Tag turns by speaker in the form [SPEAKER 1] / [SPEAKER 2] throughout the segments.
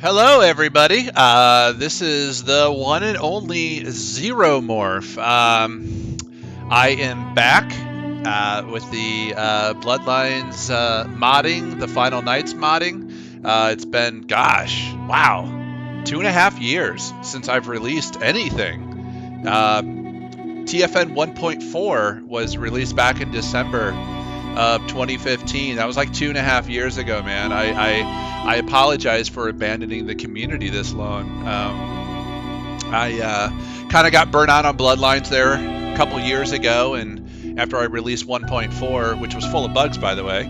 [SPEAKER 1] Hello, everybody. This is the one and only Zero Morph. I am back with the Bloodlines modding, the Final Nights modding. It's been, gosh, wow, 2.5 years since I've released anything. TFN 1.4 was released back in December of 2015. That was like 2.5 years ago, man. I apologize for abandoning the community this long. I kind of got burnt out on Bloodlines there a couple years ago, and after I released 1.4, which was full of bugs, by the way,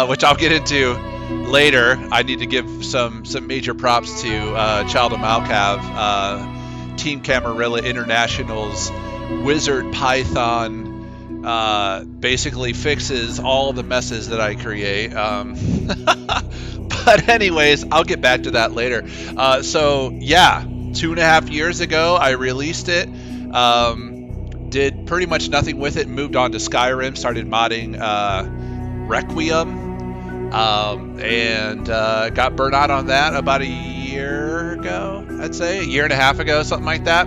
[SPEAKER 1] which I'll get into later, I need to give some major props to Child of Malcav, Team Camarilla International's Wizard Python. Basically fixes all the messes that I create. But anyways, I'll get back to that later. So yeah, 2.5 years ago, I released it. Did pretty much nothing with it. Moved on to Skyrim. Started modding Requiem. And got burnt out on that about a year ago. I'd say a year and a half ago, something like that.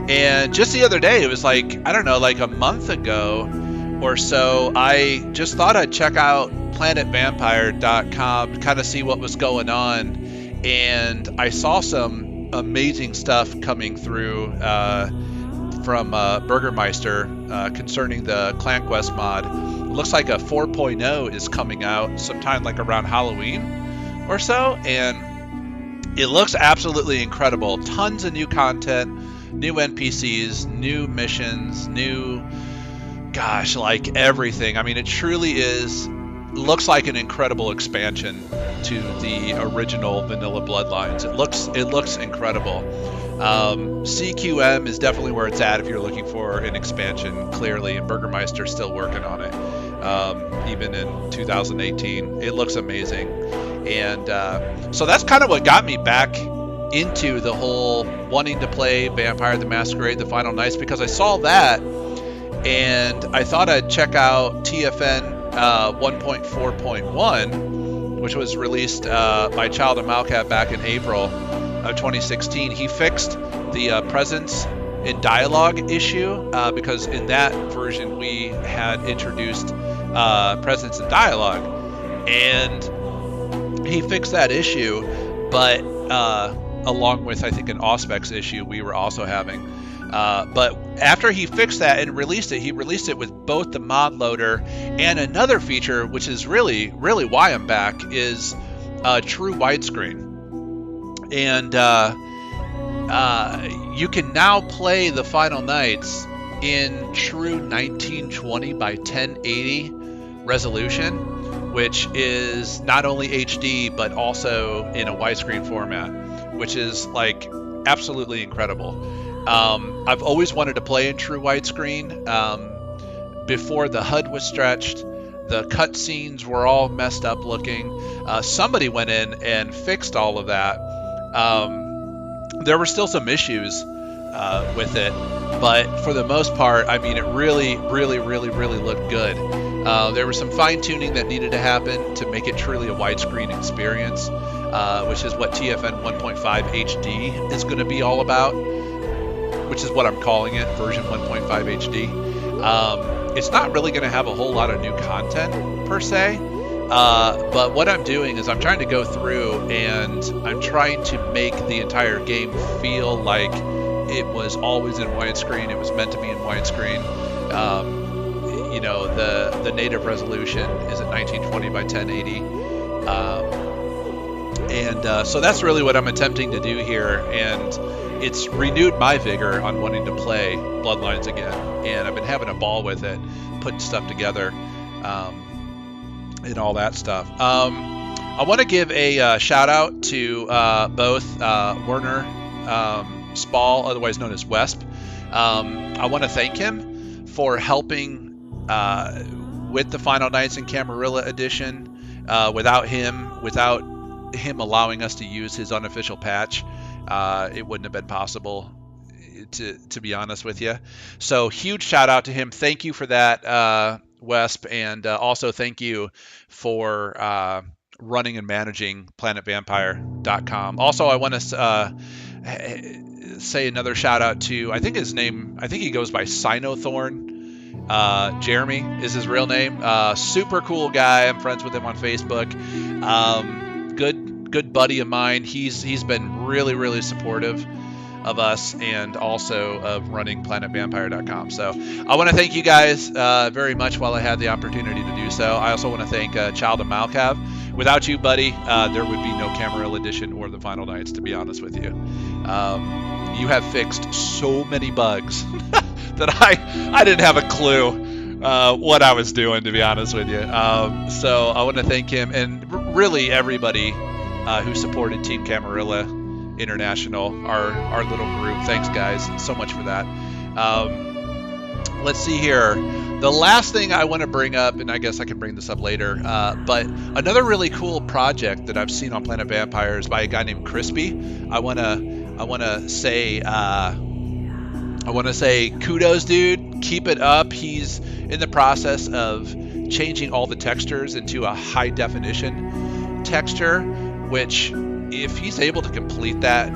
[SPEAKER 1] And just the other day, it was like, I don't know, like a month ago or so, I just thought I'd check out planetvampire.com, kind of see what was going on. And I saw some amazing stuff coming through from Burgermeister concerning the Clan Quest mod. It looks like a 4.0 is coming out sometime like around Halloween or so. And it looks absolutely incredible. Tons of new content. New NPCs, new missions, gosh, like everything. I mean, it truly looks like an incredible expansion to the original vanilla Bloodlines. It looks incredible. CQM is definitely where it's at if you're looking for an expansion, clearly, and Burgermeister's still working on it, even in 2018. It looks amazing. And so that's kind of what got me back into the whole wanting to play Vampire the Masquerade the Final Nights, because I saw that and I thought I'd check out TFN 1.4.1, which was released by Child of Malcav back in April of 2016. He fixed the presence in dialogue issue because in that version we had introduced presence in dialogue, and he fixed that issue, but along with, I think, an Auspex issue we were also having. But after he fixed that and released it, he released it with both the mod loader and another feature, which is really why I'm back, is true widescreen. And you can now play the Final Nights in true 1920 by 1080 resolution, which is not only HD, but also in a widescreen format, which is like absolutely incredible. I've always wanted to play in true widescreen. Before the HUD was stretched, the cutscenes were all messed up looking. Somebody went in and fixed all of that. There were still some issues with it, but for the most part, I mean, it really looked good. There was some fine tuning that needed to happen to make it truly a widescreen experience, which is what TFN 1.5 HD is going to be all about, which is what I'm calling it, version 1.5 HD. It's not really going to have a whole lot of new content per se, but what I'm doing is I'm trying to go through and I'm trying to make the entire game feel like it was always in widescreen. It was meant to be in widescreen. You know, the native resolution is at 1920 by 1080. So that's really what I'm attempting to do here, and it's renewed my vigor on wanting to play Bloodlines again, and I've been having a ball with it, putting stuff together, and all that stuff. I want to give a shout out to both Werner Spall, otherwise known as Wesp. I want to thank him for helping with the Final Nights in Camarilla edition. Without him allowing us to use his unofficial patch, it wouldn't have been possible, to be honest with you. So huge shout out to him. Thank you for that, Wesp, and also thank you for running and managing planetvampire.com. Also, I want to say another shout out to, I think he goes by Sinothorn. Jeremy is his real name. Super cool guy. I'm friends with him on Facebook. Good buddy of mine. He's been really supportive of us and also of running planetvampire.com. So I want to thank you guys very much while I had the opportunity to do so. I also want to thank Child of Malkav. Without you, buddy, there would be no Camarilla Edition or the Final Nights, to be honest with you. You have fixed so many bugs that I didn't have a clue what I was doing, to be honest with you. So I want to thank him and really everybody who supported Team Camarilla International, our little group. Thanks, guys, so much for that. Let's see here. The last thing I want to bring up, and I guess I can bring this up later, but another really cool project that I've seen on Planet Vampire is by a guy named Crispy. I want to say kudos, dude. Keep it up. He's in the process of changing all the textures into a high definition texture, which if he's able to complete that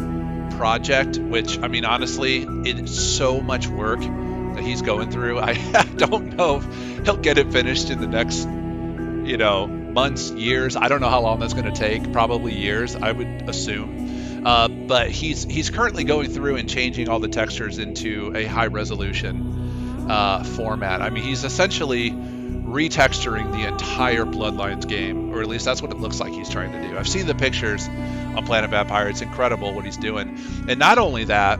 [SPEAKER 1] project, which, I mean, honestly, it's so much work that he's going through. I don't know if he'll get it finished in the next, months, years. I don't know how long that's going to take. Probably years, I would assume. But he's currently going through and changing all the textures into a high resolution format. I mean, he's essentially retexturing the entire Bloodlines game, or at least that's what it looks like he's trying to do. I've seen the pictures on Planet Vampire. It's incredible what he's doing. And not only that,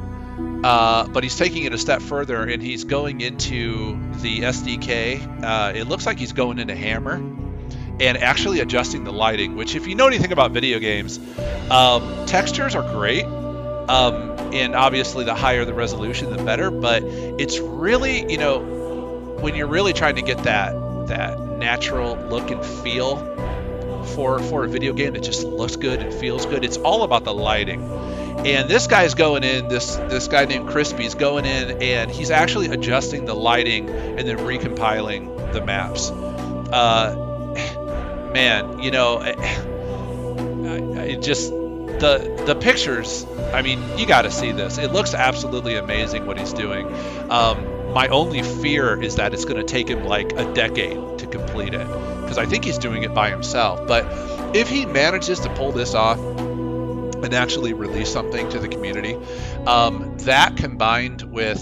[SPEAKER 1] but he's taking it a step further, and he's going into the SDK. It looks like he's going into Hammer and actually adjusting the lighting, which, if you know anything about video games, textures are great. And obviously the higher the resolution, the better. But it's really, when you're really trying to get that natural look and feel for a video game that just looks good and feels good, it's all about the lighting. And this guy's going in, this guy named Crispy's going in, and he's actually adjusting the lighting and then recompiling the maps. Man, it just, the pictures, I mean, you got to see this. It looks absolutely amazing what he's doing. My only fear is that it's going to take him like a decade to complete it, because I think he's doing it by himself. But if he manages to pull this off and actually release something to the community, that combined with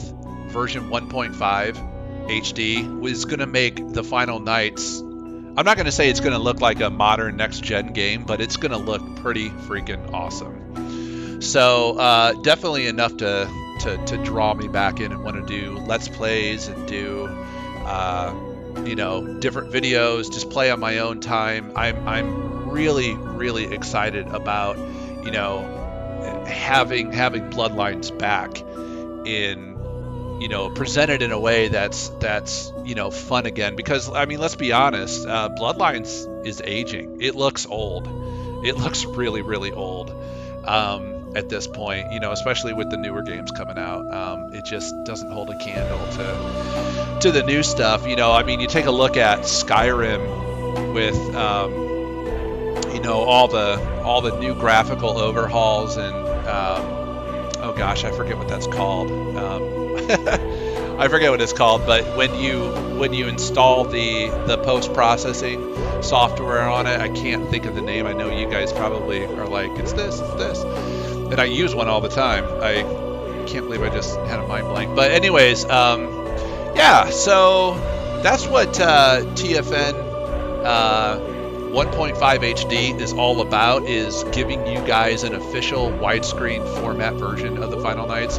[SPEAKER 1] version 1.5 HD is going to make the Final Nights, I'm not going to say it's going to look like a modern next-gen game, but it's going to look pretty freaking awesome. So definitely enough to draw me back in and want to do Let's Plays and do different videos, just play on my own time. I'm really excited about having Bloodlines back in, presented in a way that's fun again. Because, I mean, let's be honest, Bloodlines is aging. It looks old. It looks really old at this point, especially with the newer games coming out. It just doesn't hold a candle to the new stuff. I mean, you take a look at Skyrim with all the new graphical overhauls and oh gosh, I forget what that's called. I forget what it's called, but when you install the post-processing software on it, I can't think of the name. I know you guys probably are like, it's this, and I use one all the time. I can't believe I just had a mind blank. But anyways, yeah, so that's what TFN 1.5 HD is all about, is giving you guys an official widescreen format version of the Final Nights.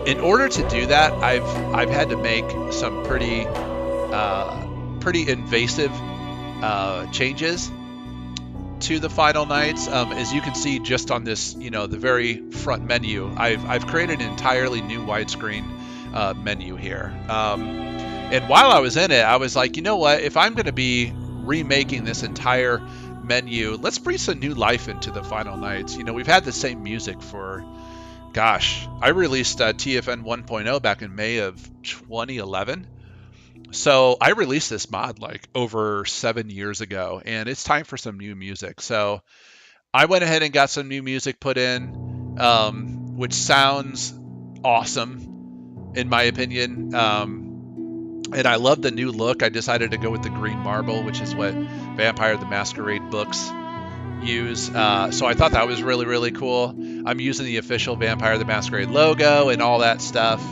[SPEAKER 1] In order to do that, I've had to make some pretty invasive changes to the Final Nights. As you can see just on this, the very front menu, I've created an entirely new widescreen menu here. And while I was in it, I was like, you know what? If I'm going to be remaking this entire menu, let's breathe some new life into the Final Nights. We've had the same music for, gosh, I released TFN 1.0 back in May of 2011, So I released this mod like over 7 years ago, and it's time for some new music. So I went ahead and got some new music put in, which sounds awesome in my opinion. And I love the new look. I decided to go with the green marble, which is what Vampire the Masquerade books use. So I thought that was really, really cool. I'm using the official Vampire the Masquerade logo and all that stuff.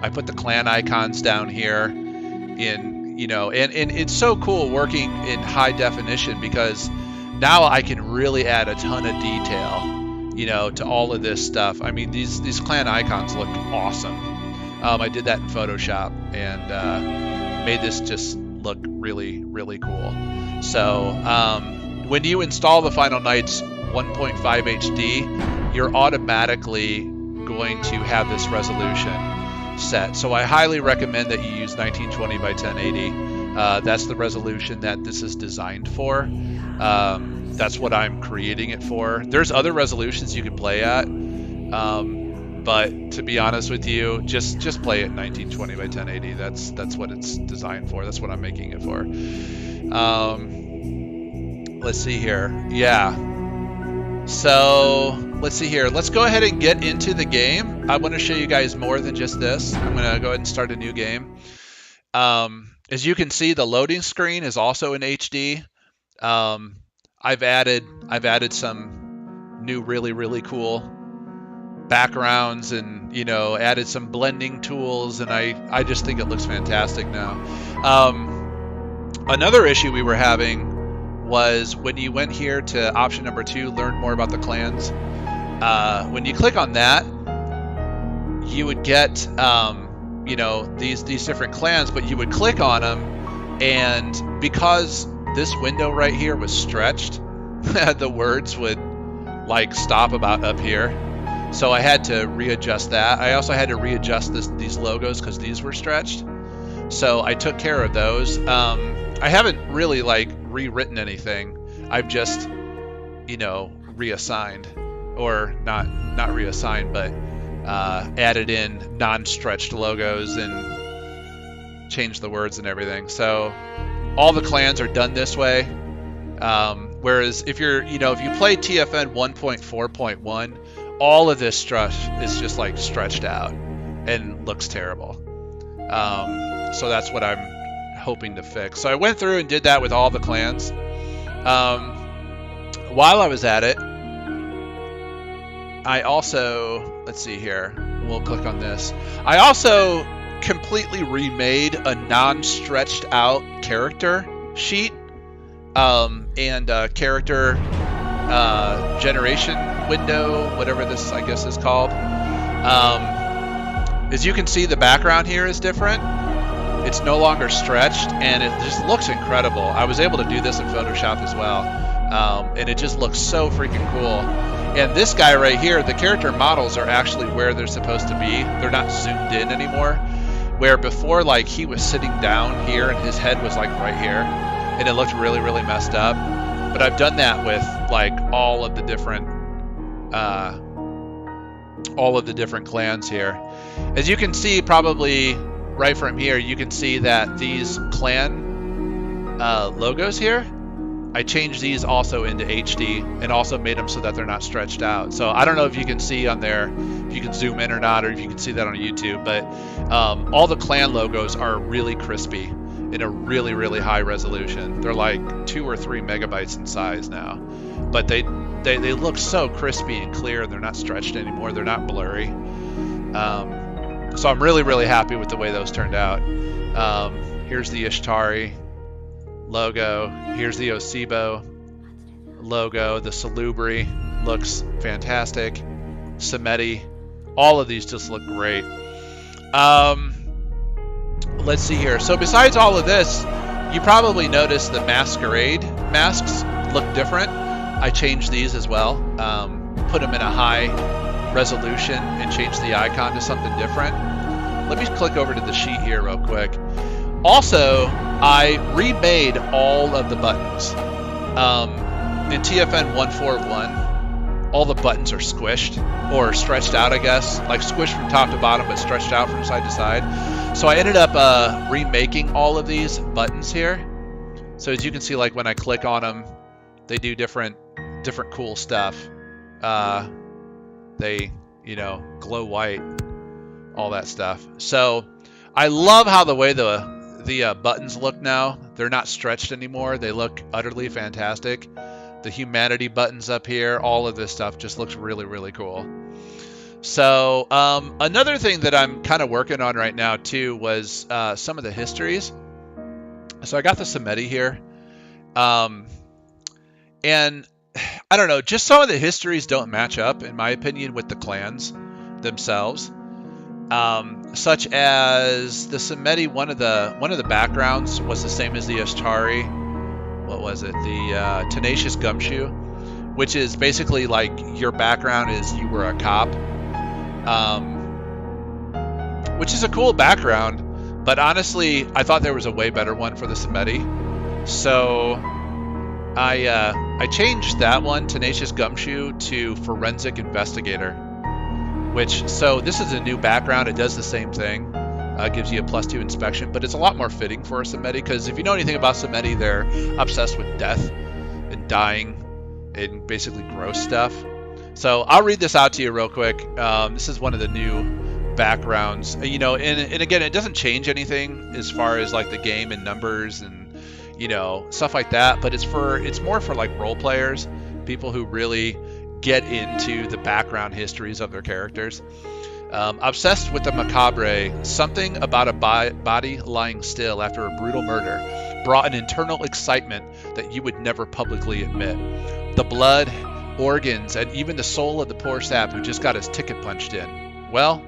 [SPEAKER 1] I put the clan icons down here and it's so cool working in high definition, because now I can really add a ton of detail, to all of this stuff. I mean, these clan icons look awesome. I did that in Photoshop and made this just look really, really cool. So when you install the Final Nights 1.5 HD, you're automatically going to have this resolution set. So I highly recommend that you use 1920 by 1080. That's the resolution that this is designed for. That's what I'm creating it for. There's other resolutions you can play at, but to be honest with you, just play it 1920 by 1080. That's what it's designed for. That's what I'm making it for. Let's see here. Yeah. So let's see here. Let's go ahead and get into the game. I want to show you guys more than just this. I'm going to go ahead and start a new game. As you can see, the loading screen is also in HD. I've added some new really, really cool backgrounds and, added some blending tools, and I just think it looks fantastic now. Another issue we were having was when you went here to option number 2, learn more about the clans. When you click on that, you would get these different clans, but you would click on them, and because this window right here was stretched, the words would like stop about up here. So I had to readjust that. I also had to readjust these logos because these were stretched. So I took care of those. I haven't really rewritten anything. I've just, reassigned, or not reassigned, but added in non-stretched logos and changed the words and everything. So all the clans are done this way. Whereas if if you play TFN 1.4.1, all of this stuff is just stretched out and looks terrible. So that's what I'm hoping to fix. So I went through and did that with all the clans. While I was at it, I also, let's see here, we'll click on this. I also completely remade a non-stretched out character sheet and character generation window, whatever this I guess is called. As you can see, the background here is different. It's no longer stretched, and it just looks incredible. I was able to do this in Photoshop as well, and it just looks so freaking cool. And this guy right here, the character models are actually where they're supposed to be. They're not zoomed in anymore, where before he was sitting down here and his head was right here, and it looked really, really messed up. But I've done that with all of the different clans here. As you can see, probably right from here, you can see that these clan logos here, I changed these also into HD and also made them so that they're not stretched out. So I don't know if you can see on there, if you can zoom in or not, or if you can see that on YouTube, but all the clan logos are really crispy in a really, really high resolution. They're 2 or 3 megabytes in size now, but they look so crispy and clear. They're not stretched anymore. They're not blurry. So I'm really, really happy with the way those turned out. Here's the Ishtari logo. Here's the Osibo logo. The Salubri looks fantastic. Samedi. All of these just look great. Let's see here. So besides all of this, you probably noticed the Masquerade masks look different. I changed these as well. Put them in a high resolution and changed the icon to something different. Let me click over to the sheet here real quick. Also, I remade all of the buttons. In TFN 141, all the buttons are squished or stretched out, I guess. Squished from top to bottom, but stretched out from side to side. So I ended up remaking all of these buttons here. So as you can see, like when I click on them, they do different cool stuff. They, glow white, all that stuff. So I love how the way the buttons look now. They're not stretched anymore. They look utterly fantastic. The humanity buttons up here, all of this stuff just looks really, really cool. So another thing that I'm kind of working on right now too was some of the histories. So I got the Samedi here. And I don't know, just some of the histories don't match up, in my opinion, with the clans themselves. Such as the Samedi, one of the backgrounds was the same as the Ash'tari. What was it? The Tenacious Gumshoe, which is basically like your background is you were a cop, which is a cool background. But honestly, I thought there was a way better one for the Samedi, so I changed that one, Tenacious Gumshoe, to Forensic Investigator. So this is a new background. It does the same thing. Gives you a +2 inspection, but it's a lot more fitting for a Samedi, because if you know anything about Samedi, they're obsessed with death and dying and basically gross stuff. So I'll read this out to you real quick. This is one of the new backgrounds. And again, it doesn't change anything as far as like the game and numbers and stuff like that, but it's more for like role players, people who really get into the background histories of their characters. Obsessed with the macabre, something about a body lying still after a brutal murder brought an internal excitement that you would never publicly admit. The blood, organs, and even the soul of the poor sap who just got his ticket punched in. Well,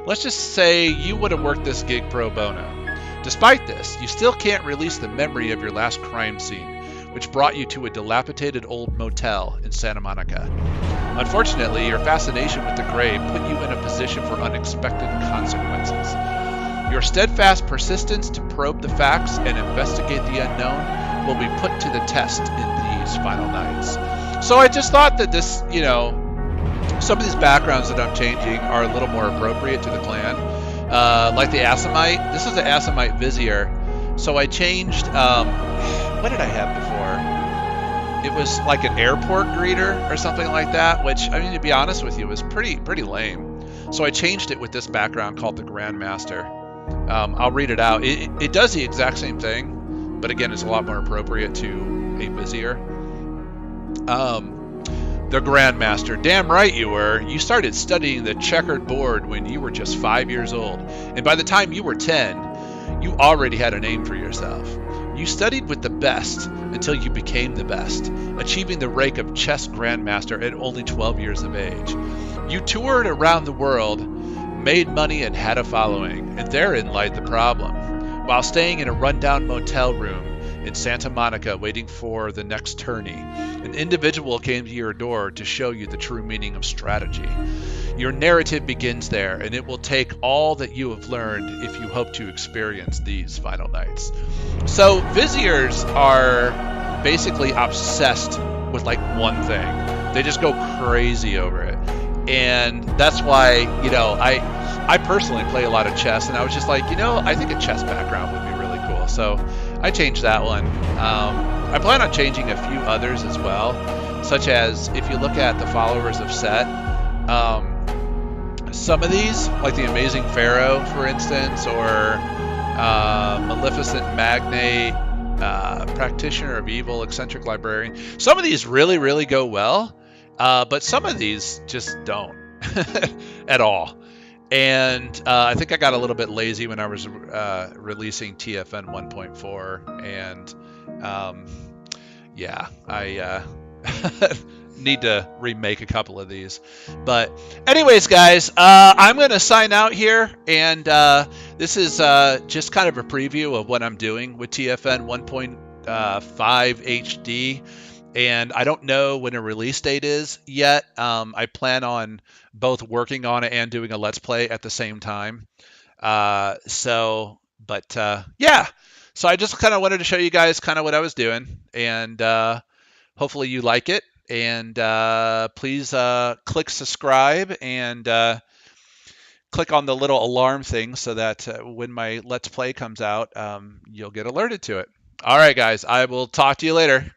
[SPEAKER 1] let's just say you would have worked this gig pro bono. Despite this, you still can't release the memory of your last crime scene, which brought you to a dilapidated old motel in Santa Monica. Unfortunately, your fascination with the grave put you in a position for unexpected consequences. Your steadfast persistence to probe the facts and investigate the unknown will be put to the test in these final nights. So I just thought that this, some of these backgrounds that I'm changing are a little more appropriate to the clan. Like the Assamite. This is the Assamite Vizier. So I changed, what did I have before? It was like an airport greeter or something like that, which, I mean, to be honest with you, was pretty lame. So I changed it with this background called the Grandmaster. I'll read it out. It does the exact same thing, but again, it's a lot more appropriate to a Vizier. The Grandmaster. Damn right you were. You started studying the checkered board when you were just 5 years old, and by the time you were 10, you already had a name for yourself. You studied with the best until you became the best, achieving the rank of chess grandmaster at only 12 years of age. You toured around the world, made money, and had a following, and therein lied the problem. While staying in a rundown motel room in Santa Monica waiting for the next tourney, an individual came to your door to show you the true meaning of strategy. Your narrative begins there, and it will take all that you have learned if you hope to experience these final nights. So Viziers are basically obsessed with like one thing. They just go crazy over it. And that's why, I personally play a lot of chess, and I was just like, I think a chess background would be really cool. So I changed that one. I plan on changing a few others as well, such as if you look at the followers of Set, some of these, like the Amazing Pharaoh, for instance, or Maleficent Magnate, Practitioner of Evil, Eccentric Librarian. Some of these really, really go well, but some of these just don't at all. And I think I got a little bit lazy when I was releasing TFN 1.4, and I need to remake a couple of these. But anyways, guys, I'm going to sign out here, and this is just kind of a preview of what I'm doing with TFN 1.5 HD. And I don't know when a release date is yet. I plan on both working on it and doing a Let's Play at the same time. So I just kind of wanted to show you guys kind of what I was doing, and hopefully you like it. And please click subscribe and click on the little alarm thing so that when my Let's Play comes out, you'll get alerted to it. All right, guys, I will talk to you later.